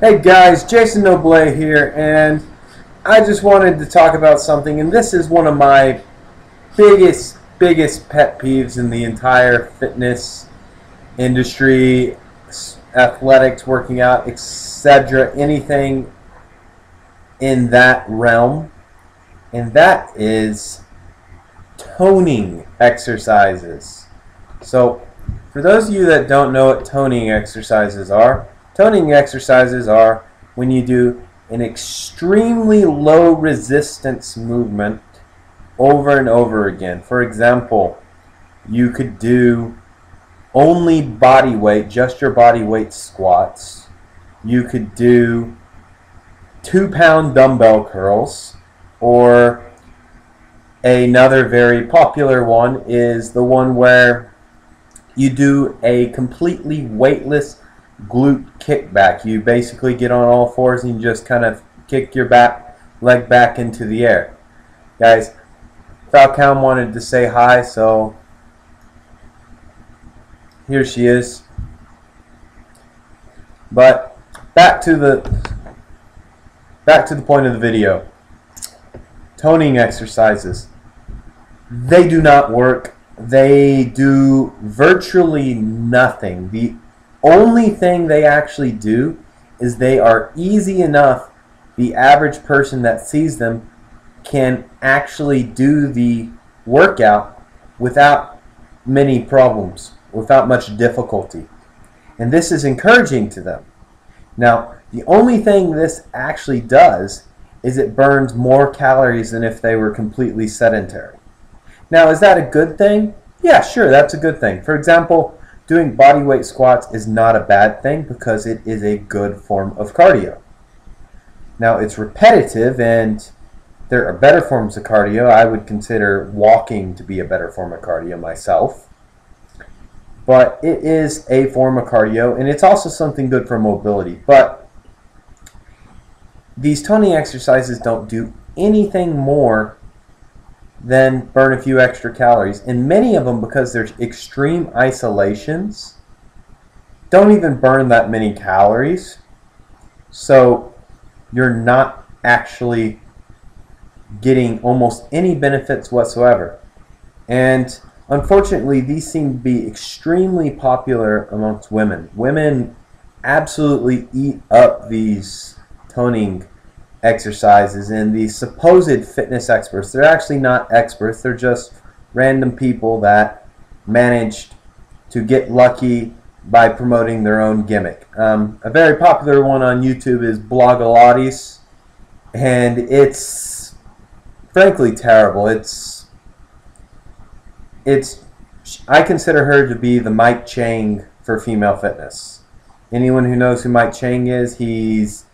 Hey guys, Jason Noble here, and I just wanted to talk about something, and this is one of my biggest pet peeves in the entire fitness industry, athletics, working out, etc., anything in that realm, and that is toning exercises. So, for those of you that don't know what toning exercises are when you do an extremely low resistance movement over and over again. For example, you could do only body weight, just your body weight squats. You could do 2-pound dumbbell curls, or another very popular one is the one where you do a completely weightless glute kickback. You basically get on all fours and you just kind of kick your leg back into the air. Guys, Falcon wanted to say hi, so here she is. But back to the point of the video. Toning exercises. They do not work. They do virtually nothing. The only thing they actually do is they are easy enough the average person that sees them can actually do the workout without many problems, without much difficulty. And this is encouraging to them. Now, the only thing this actually does is it burns more calories than if they were completely sedentary. Now, is that a good thing? Yeah, sure, that's a good thing. For example, doing bodyweight squats is not a bad thing because it is a good form of cardio. Now, it's repetitive, and there are better forms of cardio. I would consider walking to be a better form of cardio myself. But it is a form of cardio, and it's also something good for mobility. But these toning exercises don't do anything more than burn a few extra calories. And many of them, because there's extreme isolations, don't even burn that many calories. So you're not actually getting almost any benefits whatsoever. And unfortunately, these seem to be extremely popular amongst women. Women absolutely eat up these toning exercises, and these supposed fitness experts, they're actually not experts, they're just random people that managed to get lucky by promoting their own gimmick. A very popular one on YouTube is Blogilates, and it's frankly terrible. I consider her to be the Mike Chang for female fitness. Anyone who knows who Mike Chang is, he's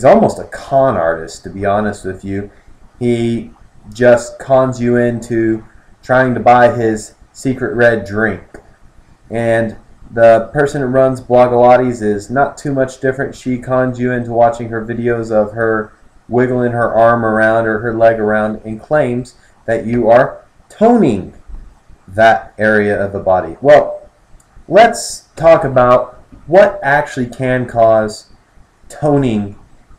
almost a con artist, to be honest with you. He just cons you into trying to buy his secret red drink. And the person who runs Blogilates is not too much different. She cons you into watching her videos of her wiggling her arm around or her leg around, and claims that you are toning that area of the body. Well, let's talk about what actually can cause toning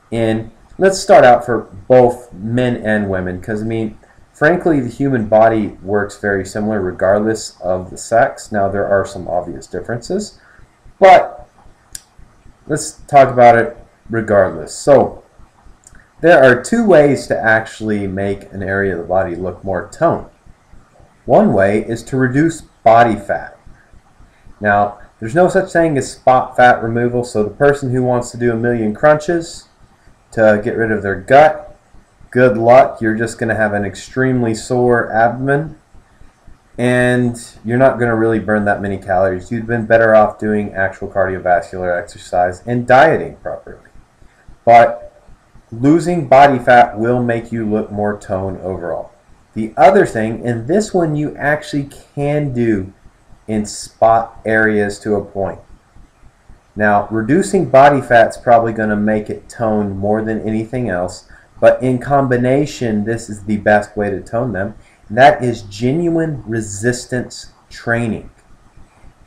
in. Let's start out for both men and women, because I mean, frankly, the human body works very similar regardless of the sex. Now, there are some obvious differences, but let's talk about it regardless. So there are two ways to actually make an area of the body look more toned. One way is to reduce body fat. Now, there's no such thing as spot fat removal, so the person who wants to do 1,000,000 crunches to get rid of their gut, good luck. You're just going to have an extremely sore abdomen, and you're not going to really burn that many calories. You've been better off doing actual cardiovascular exercise and dieting properly. But losing body fat will make you look more toned overall. The other thing, and this one you actually can do in spot areas to a point. Now, reducing body fat is probably going to make it tone more than anything else, but in combination, this is the best way to tone them, and that is genuine resistance training.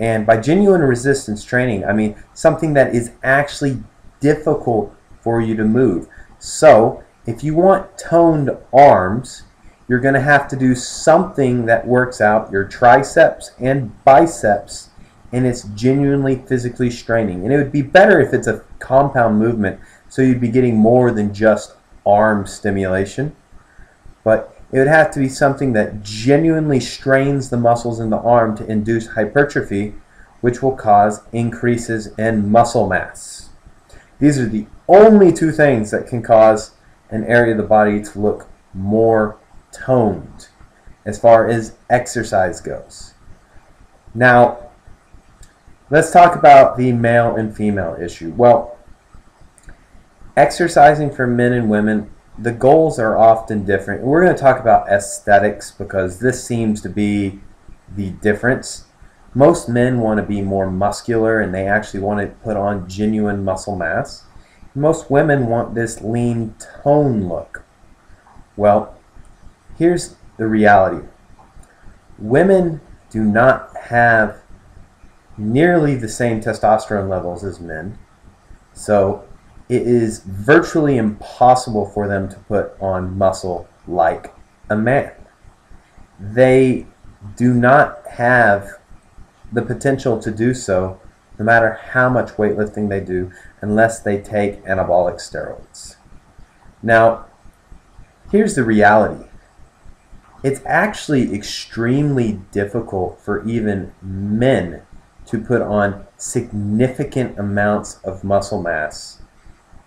And by genuine resistance training, I mean something that is actually difficult for you to move. So if you want toned arms, you're going to have to do something that works out your triceps and biceps, and it's genuinely physically straining. And it would be better if it's a compound movement, so you'd be getting more than just arm stimulation. But it would have to be something that genuinely strains the muscles in the arm to induce hypertrophy, which will cause increases in muscle mass. These are the only two things that can cause an area of the body to look more toned as far as exercise goes. Now, let's talk about the male and female issue. Well, exercising for men and women, the goals are often different. We're going to talk about aesthetics because this seems to be the difference. Most men want to be more muscular and they actually want to put on genuine muscle mass. Most women want this lean tone look. Well, here's the reality. Women do not have nearly the same testosterone levels as men, so it is virtually impossible for them to put on muscle like a man. They do not have the potential to do so no matter how much weightlifting they do unless they take anabolic steroids. Now, here's the reality. It's actually extremely difficult for even men to put on significant amounts of muscle mass,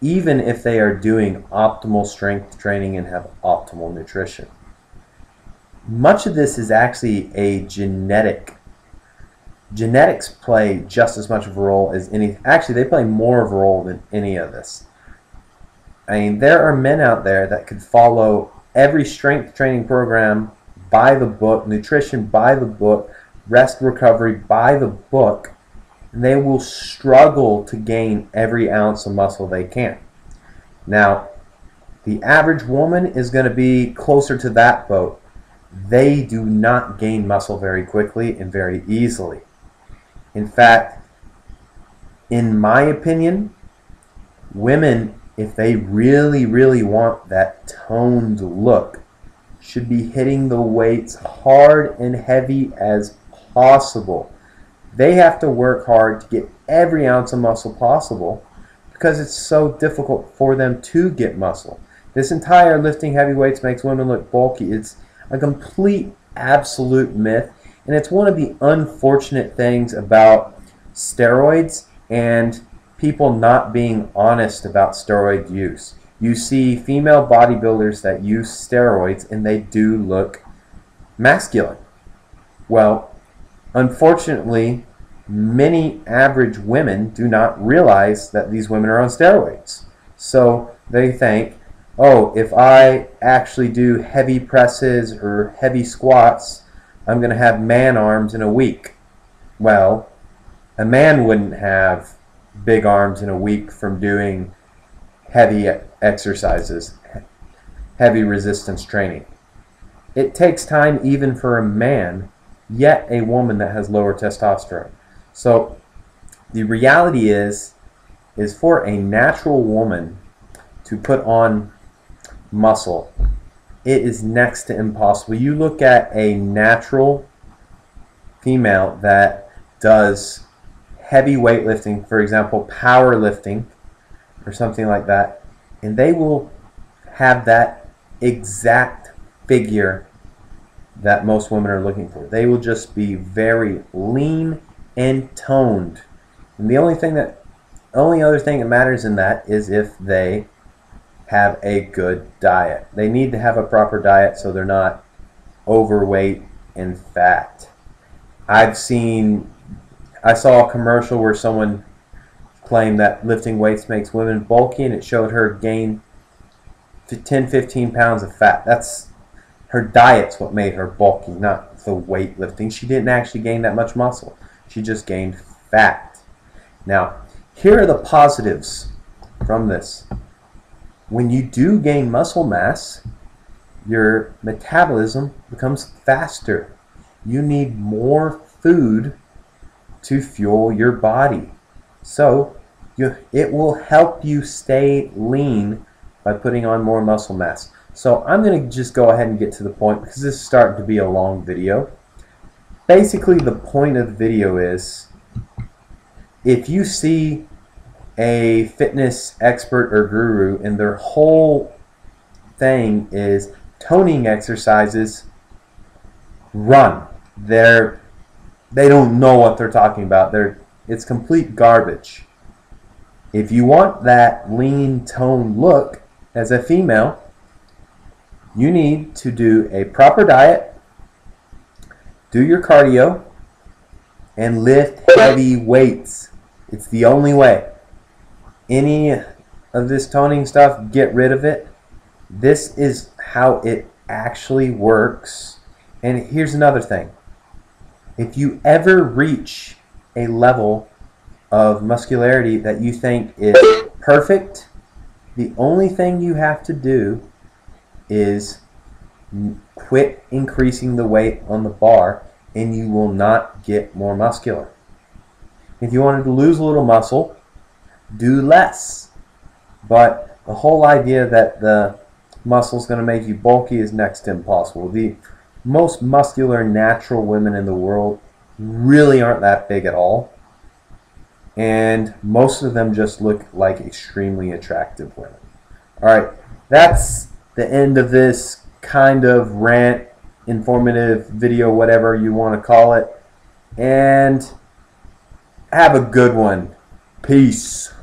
even if they are doing optimal strength training and have optimal nutrition. Much of this is actually a genetic. Genetics play just as much of a role as any, actually they play more of a role than any of this. I mean, there are men out there that could follow every strength training program by the book, nutrition by the book, rest recovery by the book, and they will struggle to gain every ounce of muscle they can. Now, the average woman is going to be closer to that boat. They do not gain muscle very quickly and very easily. In fact, in my opinion, women, if they really, really want that toned look, should be hitting the weights hard and heavy as possible. They have to work hard to get every ounce of muscle possible because it's so difficult for them to get muscle. This entire lifting heavy weights makes women look bulky. It's a complete, absolute myth. And it's one of the unfortunate things about steroids and people not being honest about steroid use. You see female bodybuilders that use steroids and they do look masculine. Well, unfortunately, many average women do not realize that these women are on steroids. So they think, oh, if I actually do heavy presses or heavy squats, I'm going to have man arms in a week. Well, a man wouldn't have big arms in a week from doing heavy exercises, heavy resistance training. It takes time even for a man, yet a woman that has lower testosterone. So the reality is for a natural woman to put on muscle, it is next to impossible. You look at a natural female that does heavy weightlifting, for example, powerlifting or something like that, and they will have that exact figure that most women are looking for. They will just be very lean and toned. And the only other thing that matters in that is if they have a good diet. They need to have a proper diet so they're not overweight and fat. I saw a commercial where someone claimed that lifting weights makes women bulky, and it showed her gain 10-15 pounds of fat. That's her diet's what made her bulky, not the weightlifting. She didn't actually gain that much muscle. She just gained fat. Now, here are the positives from this. When you do gain muscle mass, your metabolism becomes faster. You need more food to fuel your body. So it will help you stay lean by putting on more muscle mass. So I'm going to just go ahead and get to the point because this is starting to be a long video. Basically, the point of the video is if you see a fitness expert or guru and their whole thing is toning exercises, run. They don't know what they're talking about. It's complete garbage. If you want that lean toned look as a female, you need to do a proper diet, do your cardio, and lift heavy weights. It's the only way. Any of this toning stuff, get rid of it. This is how it actually works. And here's another thing. If you ever reach a level of muscularity that you think is perfect, the only thing you have to do is quit increasing the weight on the bar and you will not get more muscular. If you wanted to lose a little muscle, do less. But the whole idea that the muscle is going to make you bulky is next to impossible. The most muscular natural women in the world really aren't that big at all. And most of them just look like extremely attractive women. Alright, that's the end of this kind of rant, informative video, whatever you want to call it. And have a good one. Peace.